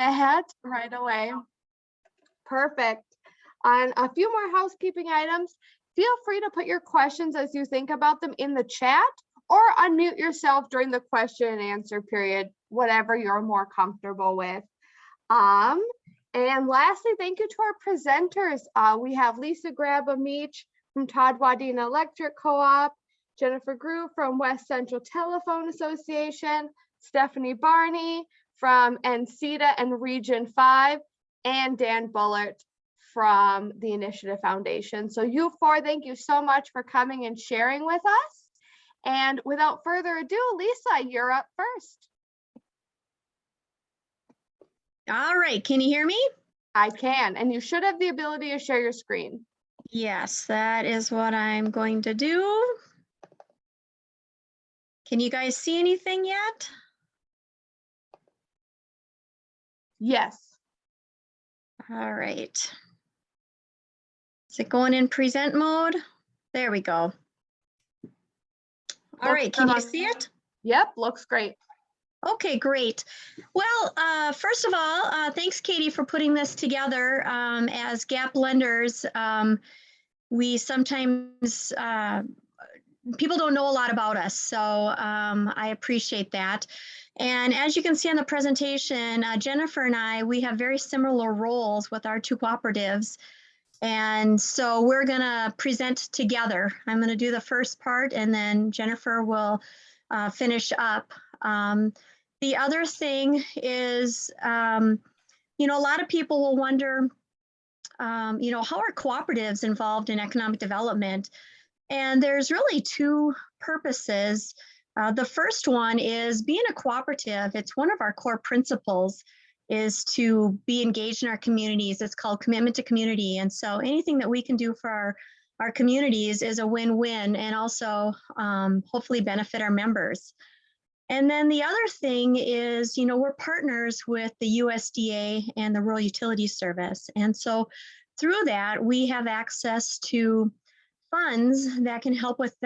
that right away. Perfect. On a few more housekeeping items, feel free to put your questions as you think about them in the chat or unmute yourself during the question and answer period, whatever you're more comfortable with. And lastly, thank you to our presenters. We have Lisa Grabamich from Todd Wadena Electric Co-op, Jennifer Grew from West Central Telephone Association, Stephanie Barney from NCETA and Region 5, and Dan Bullard from the Initiative Foundation. So you four, thank you so much for coming and sharing with us. And without further ado, Lisa, you're up first. All right, can you hear me? I can, and you should have the ability to share your screen. Yes, that is what I'm going to do. Can you guys see anything yet? Yes. All right. Is it going in present mode? There we go. All right, can you see it? Yep, looks great. Okay, great. Well, first of all, thanks, Katie, for putting this together. As gap lenders, we sometimes, people don't know a lot about us, so I appreciate that. And as you can see on the presentation, Jennifer and I, we have very similar roles with our two cooperatives. And so we're gonna present together. I'm gonna do the first part and then Jennifer will finish up. The other thing is, you know, a lot of people will wonder, you know, how are cooperatives involved in economic development? And there's really two purposes. The first one is being a cooperative. It's one of our core principles is to be engaged in our communities. It's called commitment to community. And so anything that we can do for our communities is a win-win and also hopefully benefit our members. And then the other thing is, you know, we're partners with the USDA and the Rural Utilities Service. And so through that, we have access to funds that can help with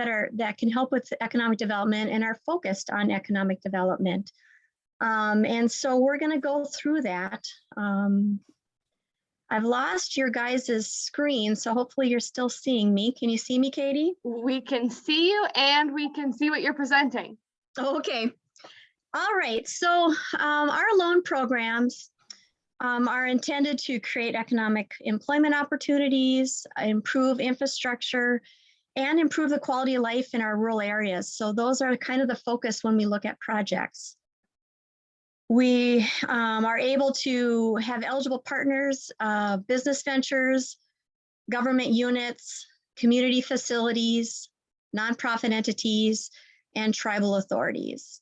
economic development and are focused on economic development. And so we're going to go through that. I've lost your guys' screen, so hopefully you're still seeing me. Can you see me, Katie? We can see you and we can see what you're presenting. Okay. All right. So our loan programs are intended to create economic employment opportunities, improve infrastructure, and improve the quality of life in our rural areas. So those are kind of the focus when we look at projects. We are able to have eligible partners, business ventures, government units, community facilities, nonprofit entities, and tribal authorities.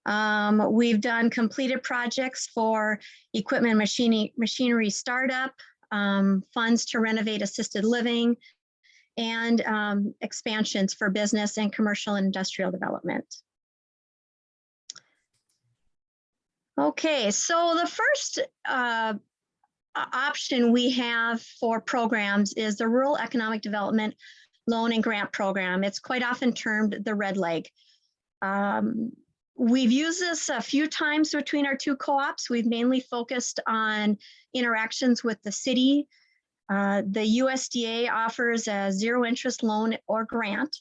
We've done completed projects for equipment machinery startup, funds to renovate assisted living, and expansions for business and commercial and industrial development. Okay, so the first option we have for programs is the Rural Economic Development Loan and Grant Program. It's quite often termed the red leg. We've used this a few times between our two co-ops. We've mainly focused on interactions with the city. The USDA offers a zero interest loan or grant.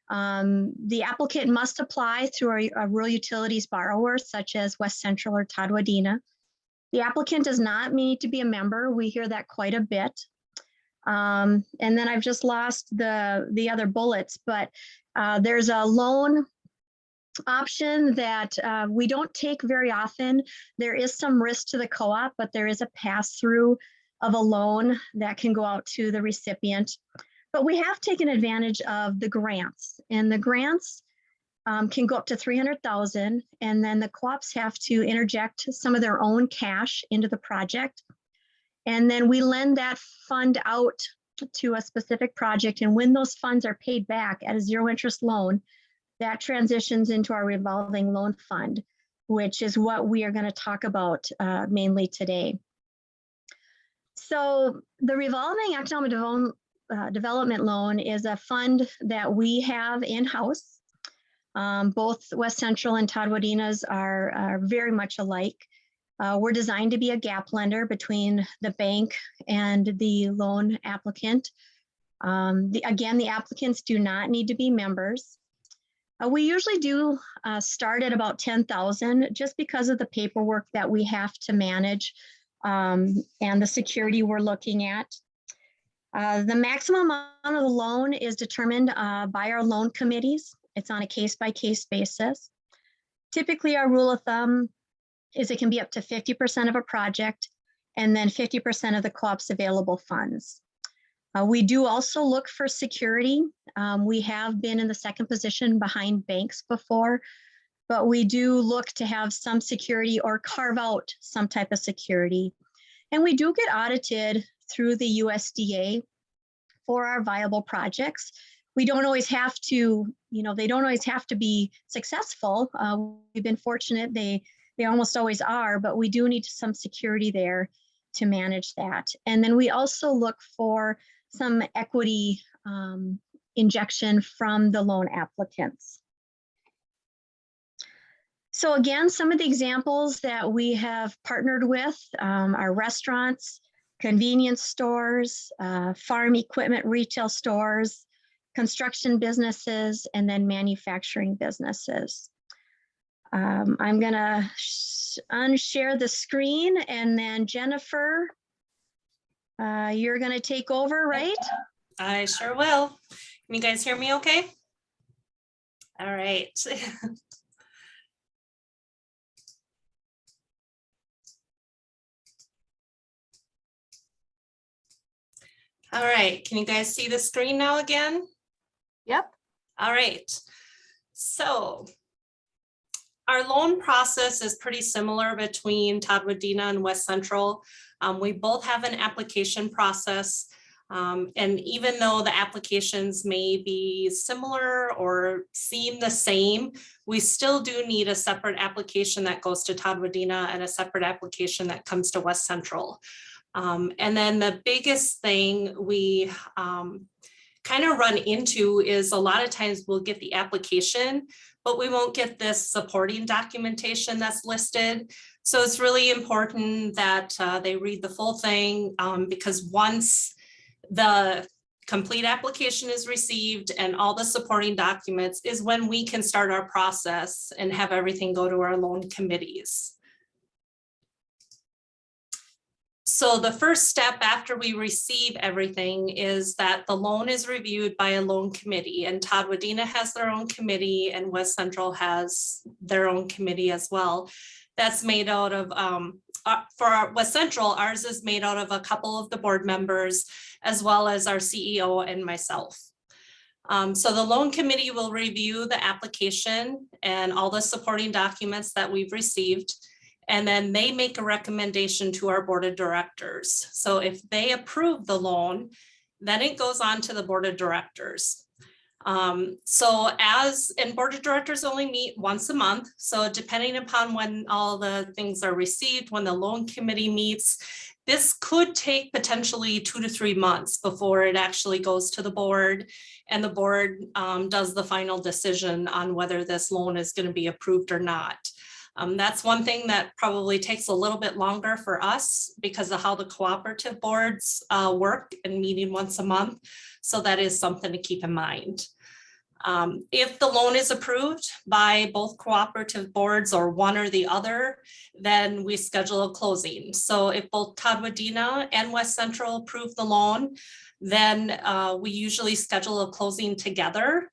The applicant must apply through a rural utilities borrower, such as West Central or Todd Wadena. The applicant does not need to be a member. We hear that quite a bit. And then I've just lost the other bullets, but there's a loan option that we don't take very often. There is some risk to the co-op, but there is a pass-through of a loan that can go out to the recipient. But we have taken advantage of the grants, and the grants can go up to $300,000, and then the co-ops have to interject some of their own cash into the project. And then we lend that fund out to a specific project, and when those funds are paid back at a zero interest loan, that transitions into our revolving loan fund, which is what we are going to talk about mainly today. So the revolving economic development loan is a fund that we have in-house. Both West Central and Todd Wadena's are very much alike. We're designed to be a gap lender between the bank and the loan applicant. Again, the applicants do not need to be members. We usually do start at about 10,000 just because of the paperwork that we have to manage and the security we're looking at. The maximum amount of the loan is determined by our loan committees. It's on a case-by-case basis. Typically, our rule of thumb is it can be up to 50% of a project and then 50% of the co-op's available funds. We do also look for security. We have been in the second position behind banks before, but we do look to have some security or carve out some type of security. And we do get audited through the USDA for our viable projects. We don't always have to, they don't always have to be successful. We've been fortunate, they almost always are, but we do need some security there to manage that. And then we also look for some equity injection from the loan applicants. So again, some of the examples that we have partnered with are restaurants, convenience stores, farm equipment retail stores, construction businesses, and then manufacturing businesses. I'm gonna unshare the screen, and then Jennifer, you're gonna take over, right? I sure will. Can you guys hear me okay? All right. All right, can you guys see the screen now again? Yep. All right, so our loan process is pretty similar between Todd Wadena and West Central. We both have an application process. And even though the applications may be similar or seem the same, we still do need a separate application that goes to Todd Wadena and a separate application that comes to West Central. And then the biggest thing we kind of run into is a lot of times we'll get the application, but we won't get this supporting documentation that's listed. So it's really important that they read the full thing because once the complete application is received and all the supporting documents is when we can start our process and have everything go to our loan committees. So the first step after we receive everything is that the loan is reviewed by a loan committee, and Todd Wadena has their own committee and West Central has their own committee as well. That's made out of, for our West Central, ours is made out of a couple of the board members as well as our CEO and myself. So the loan committee will review the application and all the supporting documents that we've received. And then they make a recommendation to our board of directors. So if they approve the loan, then it goes on to the board of directors. And board of directors only meet once a month. So depending upon when all the things are received, when the loan committee meets, this could take potentially 2 to 3 months before it actually goes to the board, and the board does the final decision on whether this loan is going to be approved or not. That's one thing that probably takes a little bit longer for us because of how the cooperative boards work and meeting once a month. So that is something to keep in mind. If the loan is approved by both cooperative boards or one or the other, then we schedule a closing. So if both Todd Wadena and West Central approve the loan, then we usually schedule a closing together.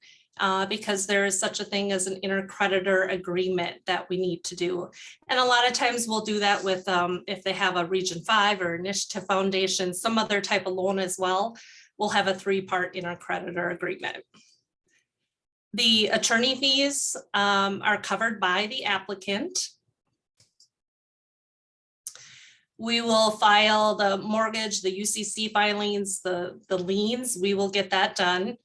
Because there is such a thing as an intercreditor agreement that we need to do. And a lot of times we'll do that with, if they have a Region 5 or Initiative Foundation, some other type of loan as well, we'll have a 3-part intercreditor agreement. The attorney fees are covered by the applicant. We will file the mortgage, the UCC filings, the liens, we will get that done.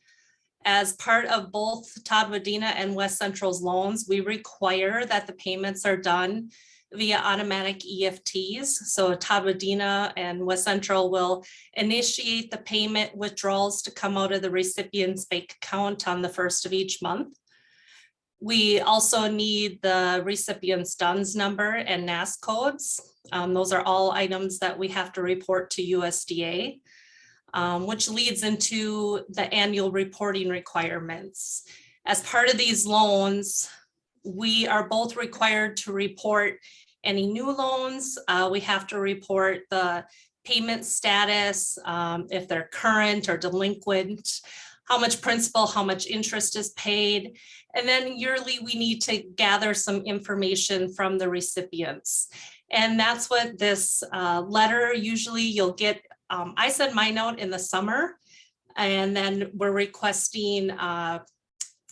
As part of both Todd Wadena and West Central's loans, we require that the payments are done via automatic EFTs. So Todd Wadena and West Central will initiate the payment withdrawals to come out of the recipient's bank account on the 1st of each month. We also need the recipient's DUNS number and NAS codes. Those are all items that we have to report to USDA, which leads into the annual reporting requirements. As part of these loans, we are both required to report any new loans. We have to report the payment status, if they're current or delinquent, how much principal, how much interest is paid. And then yearly, we need to gather some information from the recipients. And that's what this letter, usually you'll get, I send mine out in the summer, and then we're requesting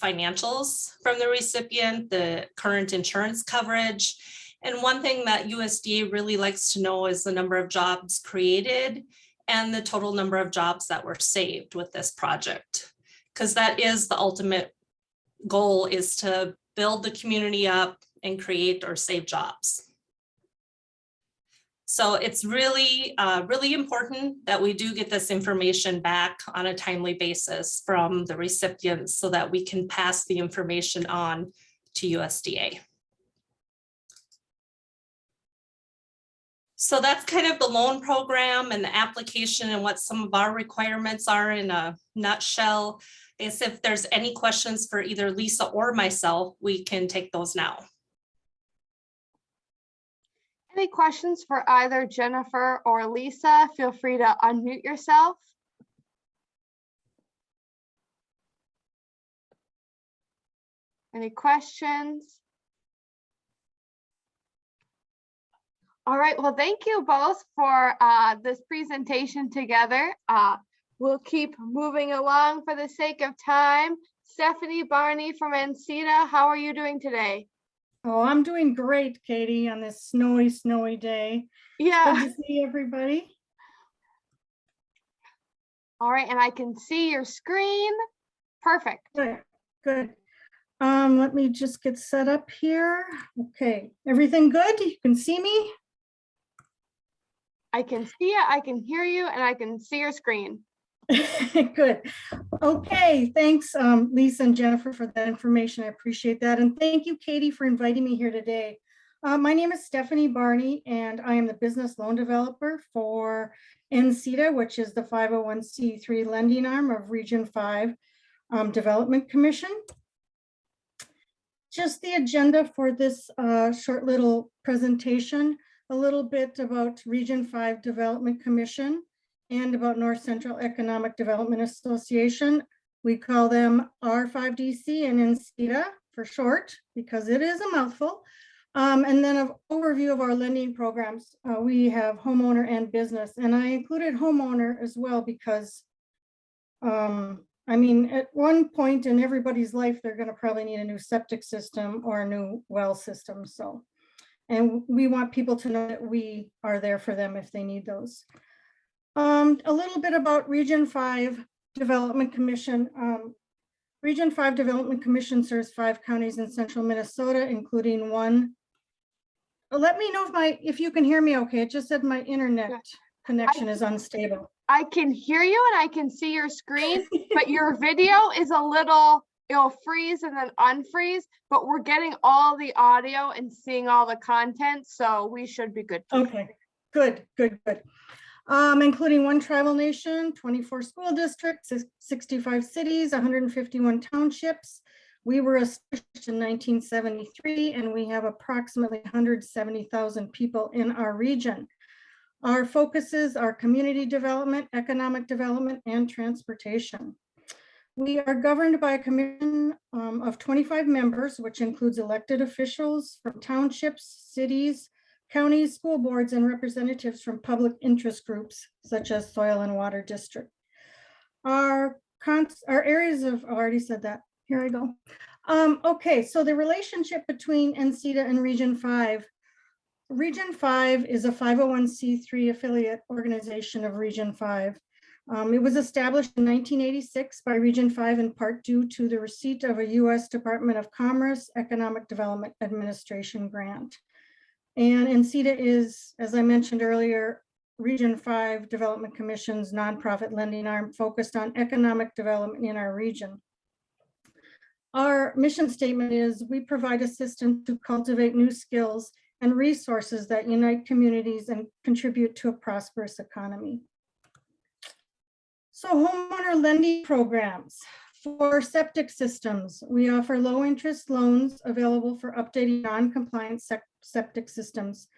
financials from the recipient, the current insurance coverage. And one thing that USDA really likes to know is the number of jobs created and the total number of jobs that were saved with this project. Because that is the ultimate goal, is to build the community up and create or save jobs. So it's really, really important that we do get this information back on a timely basis from the recipients so that we can pass the information on to USDA. So that's kind of the loan program and the application and what some of our requirements are in a nutshell. Is if there's any questions for either Lisa or myself, we can take those now. Any questions for either Jennifer or Lisa? Feel free to unmute yourself. Any questions? All right, well, thank you both for this presentation together. We'll keep moving along for the sake of time. Stephanie Barney from Anceta, how are you doing today? Oh, I'm doing great, Katie, on this snowy day. Yeah. Good to see everybody. All right, and I can see your screen. Perfect. Good. Let me just get set up here. Okay, everything good? You can see me? I can see it, I can hear you, and I can see your screen. Good. Okay, thanks, Lisa and Jennifer, for that information. I appreciate that. And thank you, Katie, for inviting me here today. My name is Stephanie Barney, and I am the business loan developer for Anceta, which is the 501c3 lending arm of Region 5 Development Commission. Just the agenda for this short little presentation, a little bit about Region 5 Development Commission and about North Central Economic Development Association. We call them R5DC and Anceta for short, because it is a mouthful. And then an overview of our lending programs. We have homeowner and business, and I included homeowner as well because, I mean, at one point in everybody's life, they're going to probably need a new septic system or a new well system. So, and we want people to know that we are there for them if they need those. A little bit about Region 5 Development Commission. Region 5 Development Commission serves 5 counties in central Minnesota, including one. Let me know if you can hear me okay. It just said my internet connection is unstable. I can hear you and I can see your screen, but your video is a little, it'll freeze and then unfreeze, but we're getting all the audio and seeing all the content, so we should be good. Okay, good. Including 1 tribal nation, 24 school districts, 65 cities, 151 townships. We were established in 1973, and we have approximately 170,000 people in our region. Our focuses are community development, economic development, and transportation. We are governed by a commission of 25 members, which includes elected officials from townships, cities, counties, school boards, and representatives from public interest groups, such as Soil and Water District. Our areas of, I already said that, here I go. Okay, so the relationship between Anceta and Region 5. Region 5 is a 501c3 affiliate organization of Region 5. It was established in 1986 by Region 5 in part due to the receipt of a U.S. Department of Commerce Economic Development Administration grant. And Anceta is, as I mentioned earlier, Region 5 Development Commission's nonprofit lending arm focused on economic development in our region. Our mission statement is we provide assistance to cultivate new skills and resources that unite communities and contribute to a prosperous economy. So homeowner lending programs. For septic systems, we offer low interest loans available for updating non-compliant septic systems.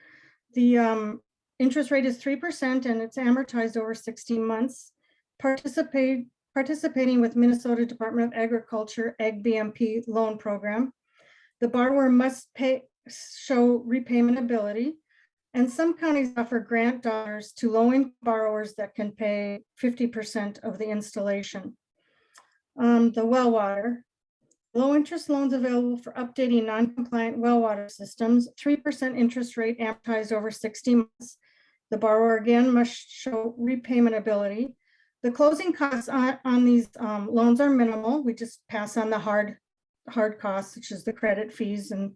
The interest rate is 3% and it's amortized over 16 months. Participating with Minnesota Department of Agriculture Ag BMP loan program. The borrower must show repayment ability. And some counties offer grant dollars to low-income borrowers that can pay 50% of the installation. The well water, low interest loans available for updating non-compliant well water systems, 3% interest rate amortized over 60 months. The borrower again must show repayment ability. The closing costs on these loans are minimal. We just pass on the hard costs, such as the credit fees and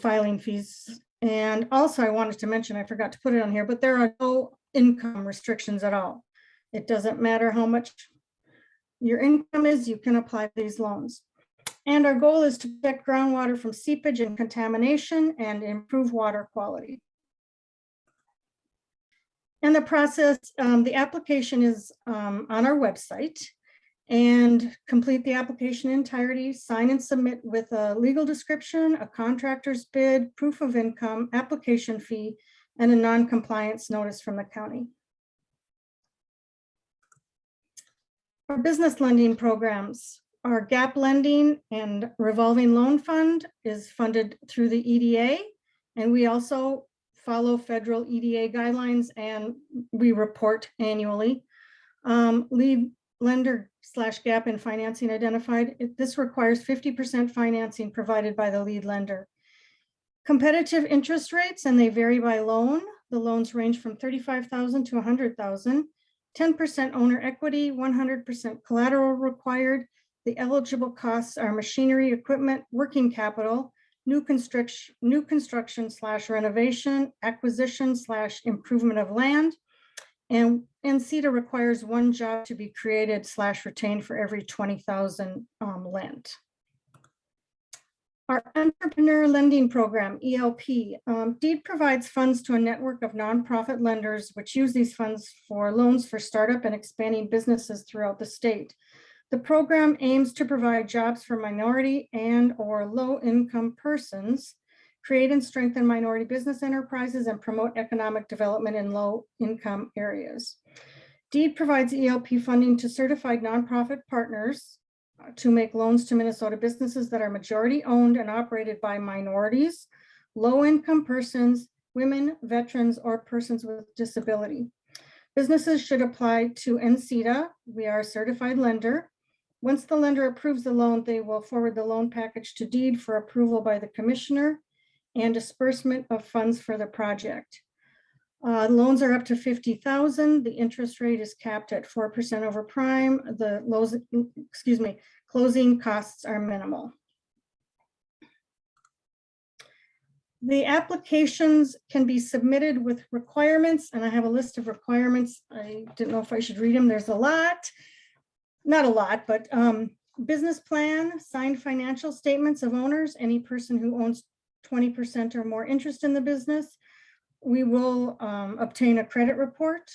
filing fees. And also I wanted to mention, I forgot to put it on here, but there are no income restrictions at all. It doesn't matter how much your income is, you can apply these loans. And our goal is to protect groundwater from seepage and contamination and improve water quality. And the process, the application is on our website, and complete the application entirety, sign and submit with a legal description, a contractor's bid, proof of income, application fee, and a non-compliance notice from the county. Our business lending programs, our gap lending and revolving loan fund is funded through the EDA, and we also follow federal EDA guidelines and we report annually. Lead lender / gap in financing identified. This requires 50% financing provided by the lead lender. Competitive interest rates, and they vary by loan. The loans range from $35,000 to $100,000. 10% owner equity, 100% collateral required. The eligible costs are machinery, equipment, working capital, new construction / renovation, acquisition / improvement of land. And CETA requires one job to be created / retained for every 20,000 lent. Our entrepreneur lending program, ELP, DEED provides funds to a network of nonprofit lenders which use these funds for loans for startup and expanding businesses throughout the state. The program aims to provide jobs for minority and/or low-income persons, create and strengthen minority business enterprises, and promote economic development in low-income areas. DEED provides ELP funding to certified nonprofit partners to make loans to Minnesota businesses that are majority owned and operated by minorities, low-income persons, women, veterans, or persons with disability. Businesses should apply to NCETA. We are a certified lender. Once the lender approves the loan, they will forward the loan package to DEED for approval by the commissioner and disbursement of funds for the project. Loans are up to $50,000. The interest rate is capped at 4% over prime. The closing costs are minimal. The applications can be submitted with requirements, and I have a list of requirements. I didn't know if I should read them. There's a lot, not a lot, but business plan, signed financial statements of owners, any person who owns 20% or more interest in the business. We will obtain a credit report,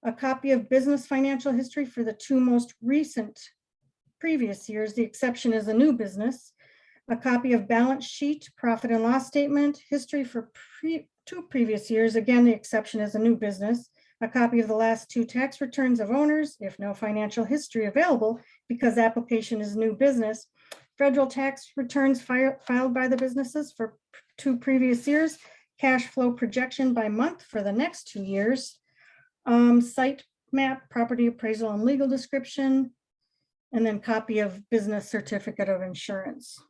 a copy of business financial history for the 2 most recent previous years. The exception is a new business. A copy of balance sheet, profit and loss statement, history for 2 previous years. Again, the exception is a new business. A copy of the last 2 tax returns of owners, if no financial history available, because application is new business. Federal tax returns filed by the businesses for 2 previous years. Cash flow projection by month for the next 2 years. Site map, property appraisal and legal description, and then copy of business certificate of insurance.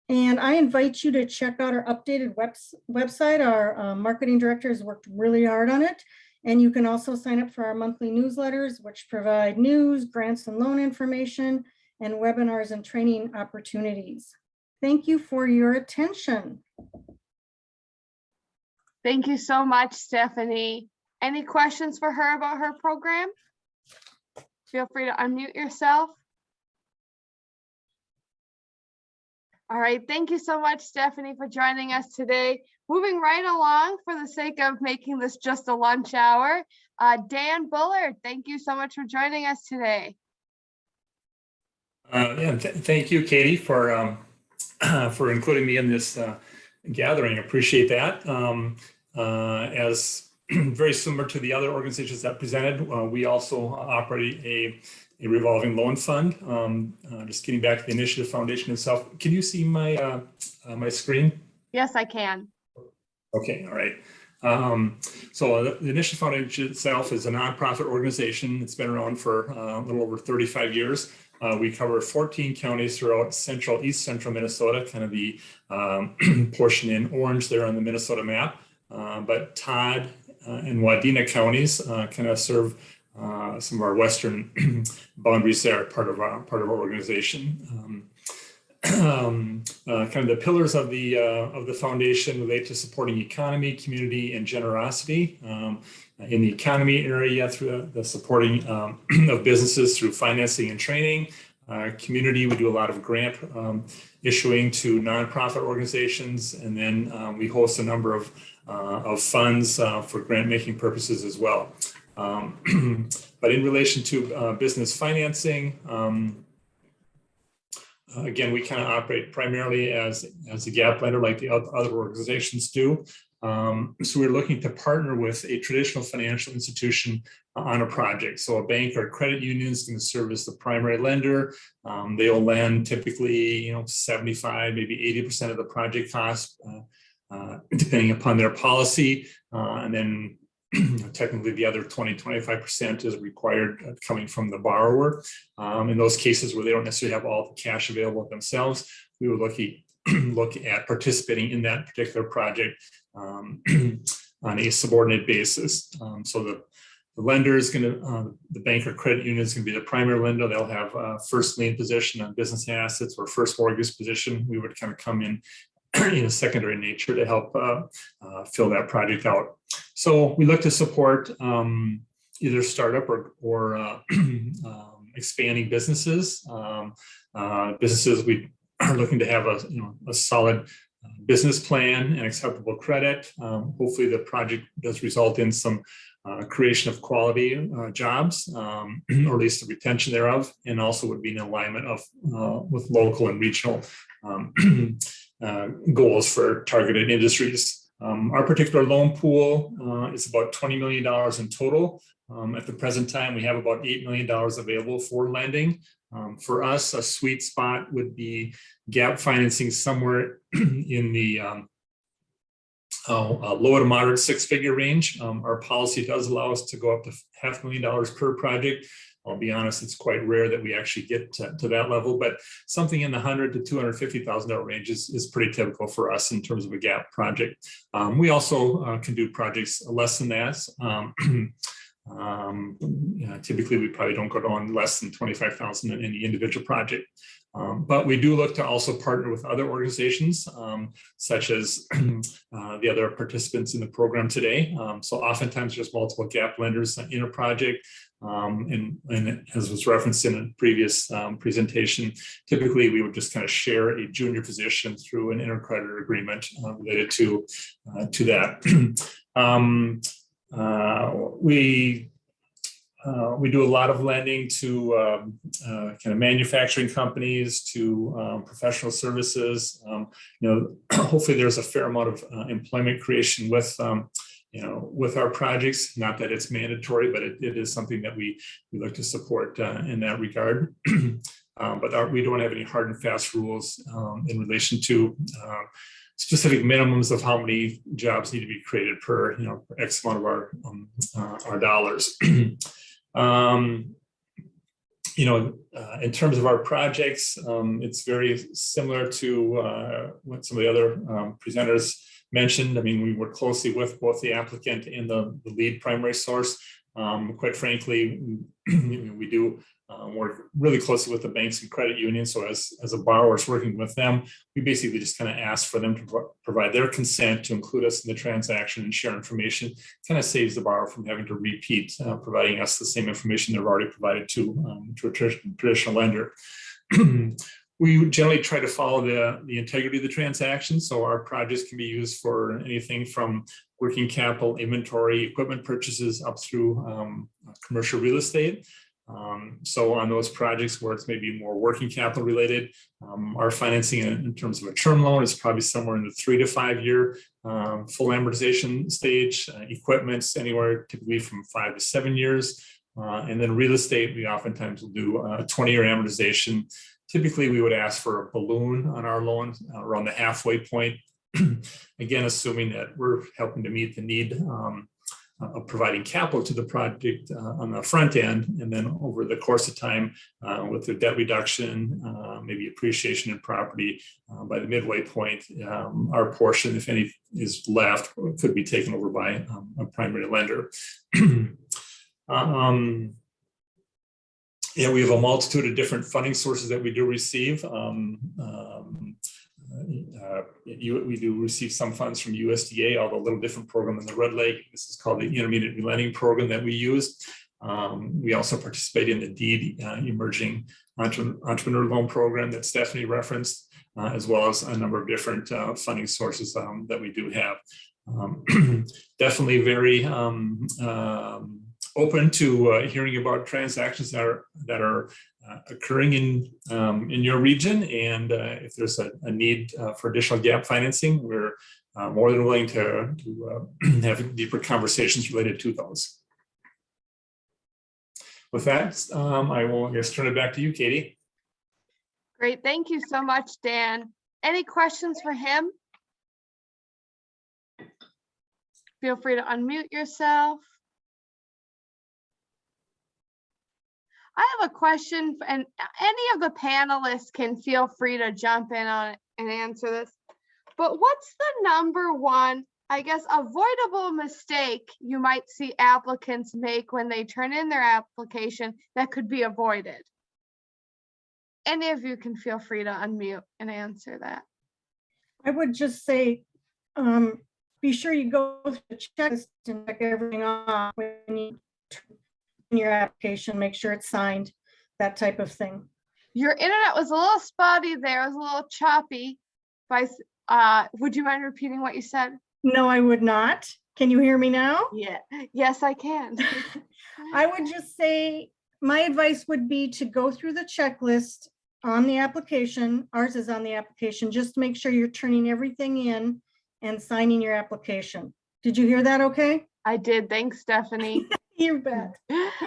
And I invite you to check out our updated website. Our marketing director has worked really hard on it. And you can also sign up for our monthly newsletters, which provide news, grants and loan information, and webinars and training opportunities. Thank you for your attention. Thank you so much, Stephanie. Any questions for her about her program? Feel free to unmute yourself. All right, thank you so much, Stephanie, for joining us today. Moving right along for the sake of making this just a lunch hour, Dan Bullard, thank you so much for joining us today. Thank you, Katie, for including me in this gathering. Appreciate that. As very similar to the other organizations that presented, we also operate a revolving loan fund. Just getting back to the Initiative Foundation itself. Can you see my my screen? Yes, I can. Okay, all right. So the Initiative Foundation itself is a nonprofit organization. It's been around for a little over 35 years. We cover 14 counties throughout east central Minnesota, kind of the portion in orange there on the Minnesota map. But Todd and Wadena counties kind of serve some of our western boundaries there, part of our organization. Kind of the pillars of the foundation relate to supporting economy, community, and generosity. In the economy area, through the supporting of businesses through financing and training. Community, we do a lot of grant issuing to nonprofit organizations, and then we host a number of funds for grant making purposes as well. But in relation to business financing, again, we kind of operate primarily as a gap lender like the other organizations do. So we're looking to partner with a traditional financial institution on a project. So a bank or a credit union is going to serve as the primary lender. They'll lend typically, 75, maybe 80% of the project cost, depending upon their policy. And then technically the other 20-25% is required coming from the borrower. In those cases where they don't necessarily have all the cash available themselves, we would look at participating in that particular project on a subordinate basis. So the lender is going to, the bank or credit union is going to be the primary lender. They'll have a first lien position on business assets or first mortgage position. We would kind of come in a secondary nature to help fill that project out. So we look to support either startup or expanding businesses. Businesses we are looking to have a solid business plan and acceptable credit. Hopefully the project does result in some creation of quality jobs, or at least the retention thereof, and also would be in alignment of with local and regional goals for targeted industries. Our particular loan pool is about $20 million in total. At the present time, we have about $8 million available for lending. For us, a sweet spot would be gap financing somewhere in the low to moderate six-figure range. Our policy does allow us to go up to $500,000 per project. I'll be honest, it's quite rare that we actually get to that level, but something in the $100,000 to $250,000 range is pretty typical for us in terms of a gap project. We also can do projects less than that. Typically, we probably don't go on less than $25,000 in any individual project. But we do look to also partner with other organizations, such as the other participants in the program today. So oftentimes there's multiple gap lenders in a project. And as was referenced in a previous presentation, typically we would just kind of share a junior position through an intercreditor agreement related to that. We do a lot of lending to kind of manufacturing companies, to professional services. Hopefully there's a fair amount of employment creation with with our projects. Not that it's mandatory, but it is something that we look to support in that regard. But we don't have any hard and fast rules in relation to specific minimums of how many jobs need to be created per X amount of our dollars. In terms of our projects, it's very similar to what some of the other presenters mentioned. I mean, we work closely with both the applicant and the lead primary source. Quite frankly, we do work really closely with the banks and credit unions. So as a borrower is working with them, we basically just kind of ask for them to provide their consent to include us in the transaction and share information. Kind of saves the borrower from having to repeat providing us the same information they've already provided to a traditional lender. We generally try to follow the integrity of the transaction. So our projects can be used for anything from working capital, inventory, equipment purchases up through commercial real estate. So on those projects where it's maybe more working capital related, our financing in terms of a term loan is probably somewhere in the 3 to 5 year full amortization stage. Equipment's anywhere typically from 5 to 7 years. And then real estate, we oftentimes will do a 20-year amortization. Typically, we would ask for a balloon on our loan around the halfway point. Again, assuming that we're helping to meet the need of providing capital to the project on the front end, and then over the course of time with the debt reduction, maybe appreciation in property by the midway point, our portion, if any, is left, could be taken over by a primary lender. Yeah, we have a multitude of different funding sources that we do receive. We do receive some funds from USDA, although a little different program than the Red Lake. This is called the Intermediate Relending Program that we use. We also participate in the DEED Emerging Entrepreneur Loan Program that Stephanie referenced, as well as a number of different funding sources that we do have. Definitely very open to hearing about transactions that are occurring in your region, and if there's a need for additional gap financing, we're more than willing to have deeper conversations related to those. With that, I will just turn it back to you, Katie. Great, thank you so much, Dan. Any questions for him? Feel free to unmute yourself. I have a question, and any of the panelists can feel free to jump in on it and answer this. But what's the number one, I guess, avoidable mistake you might see applicants make when they turn in their application that could be avoided? Any of you can feel free to unmute and answer that. I would just say, be sure you go through the checklist and check everything off when you in your application, make sure it's signed, that type of thing. Your internet was a little spotty there, it was a little choppy. Would you mind repeating what you said? No, I would not. Can you hear me now? Yeah, yes, I can. I would just say, my advice would be to go through the checklist on the application. Ours is on the application. Just make sure you're turning everything in and signing your application. Did you hear that okay? I did, thanks, Stephanie. You bet.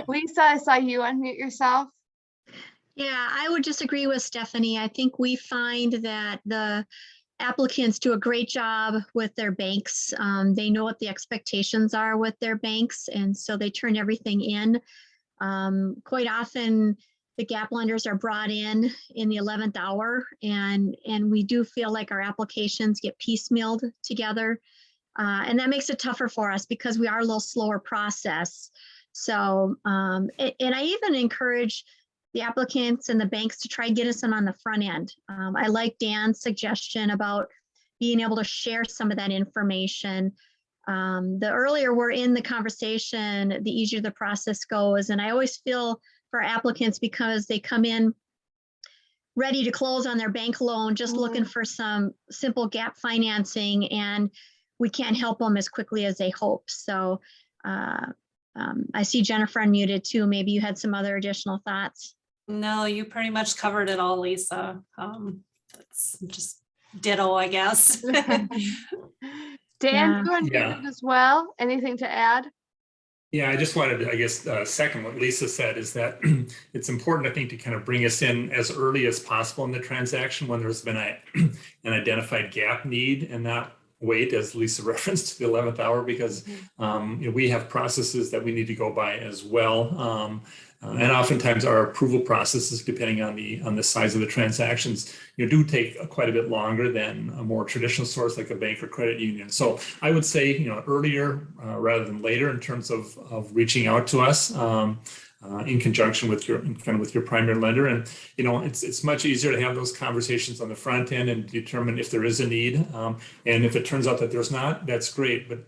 Lisa, I saw you unmute yourself. Yeah, I would just agree with Stephanie. I think we find that the applicants do a great job with their banks. They know what the expectations are with their banks, and so they turn everything in. Quite often, the gap lenders are brought in the 11th hour, and we do feel like our applications get piecemealed together. And that makes it tougher for us because we are a little slower process. So, and I even encourage the applicants and the banks to try and get us in on the front end. I like Dan's suggestion about being able to share some of that information. The earlier we're in the conversation, the easier the process goes. And I always feel for applicants, because they come in ready to close on their bank loan, just looking for some simple gap financing, and we can't help them as quickly as they hope. So I see Jennifer unmuted too. Maybe you had some other additional thoughts. No, you pretty much covered it all, Lisa. That's just ditto, I guess. Dan, Yeah. you unmuted as well. Anything to add? Yeah, I just wanted to, I guess, second what Lisa said is that it's important, I think, to kind of bring us in as early as possible in the transaction when there's been an identified gap need, and not wait, as Lisa referenced, to the 11th hour, because you know, we have processes that we need to go by as well. And oftentimes our approval processes, depending on the size of the transactions, do take quite a bit longer than a more traditional source like a bank or credit union. So I would say, earlier rather than later in terms of reaching out to us. in conjunction with your primary lender. And, you know, it's much easier to have those conversations on the front end and determine if there is a need. And if it turns out that there's not, that's great. But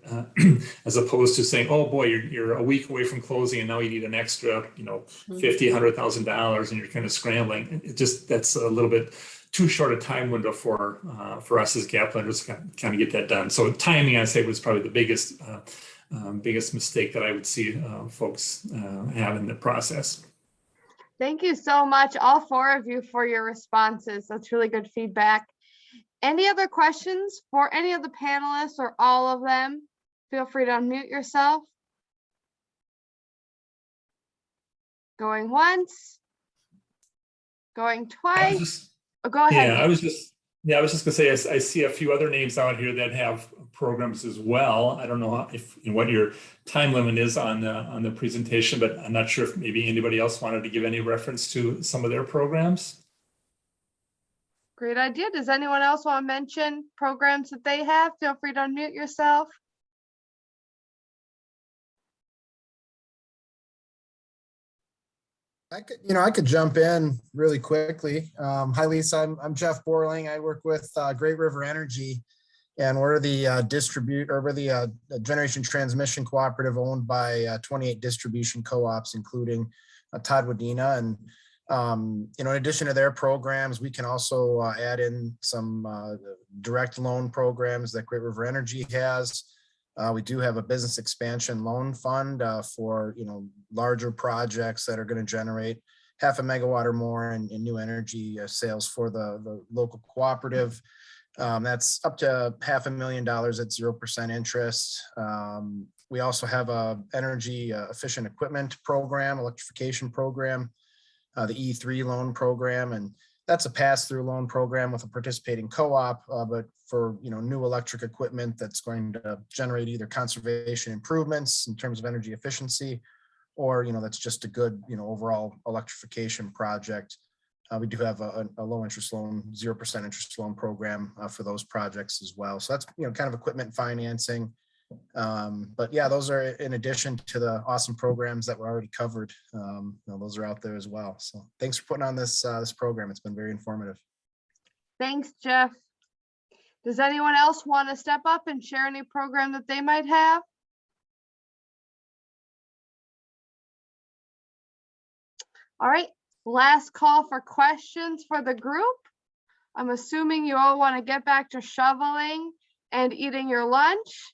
as opposed to saying, oh boy, you're a week away from closing and now you need an extra, you know, $50,000-$100,000 and you're kind of scrambling. That's a little bit too short a time window for us as gap lenders to kind of get that done. So timing, I say, was probably the biggest mistake that I would see folks have in the process. Thank you so much, all four of you, for your responses. That's really good feedback. Any other questions for any of the panelists or all of them? Feel free to unmute yourself. Going once, going twice. Oh, go ahead. Yeah, I was just gonna say, I see a few other names out here that have programs as well. I don't know what your time limit is on the presentation, but I'm not sure if maybe anybody else wanted to give any reference to some of their programs. Great idea. Does anyone else want to mention programs that they have? Feel free to unmute yourself. I could jump in really quickly. Hi, Lisa. I'm Jeff Borling. I work with Great River Energy, and we're the generation transmission cooperative owned by 28 distribution co-ops, including Todd Wadena. And in addition to their programs, we can also add in some direct loan programs that Great River Energy has. We do have a business expansion loan fund for larger projects that are going to generate 0.5 megawatt or more in new energy sales for the local cooperative. That's up to $500,000 at 0% interest. We also have a energy efficient equipment program, electrification program, the E3 loan program, and that's a pass-through loan program with a participating co-op, but for new electric equipment that's going to generate either conservation improvements in terms of energy efficiency, or that's just a good overall electrification project. We do have a low interest loan, 0% interest loan program for those projects as well. So that's kind of equipment financing. But yeah, those are in addition to the awesome programs that were already covered. Those are out there as well. So thanks for putting on this program. It's been very informative. Thanks, Jeff. Does anyone else want to step up and share any program that they might have? All right, last call for questions for the group. I'm assuming you all want to get back to shoveling and eating your lunch.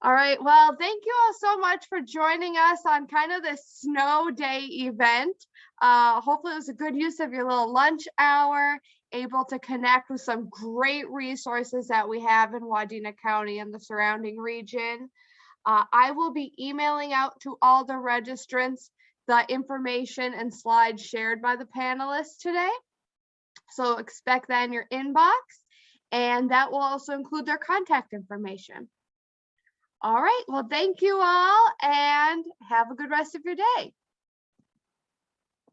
All right, well, thank you all so much for joining us on kind of this snow day event. Hopefully it was a good use of your little lunch hour, able to connect with some great resources that we have in Wadena County and the surrounding region. I will be emailing out to all the registrants the information and slides shared by the panelists today. So expect that in your inbox, and that will also include their contact information. All right, well, thank you all and have a good rest of your day.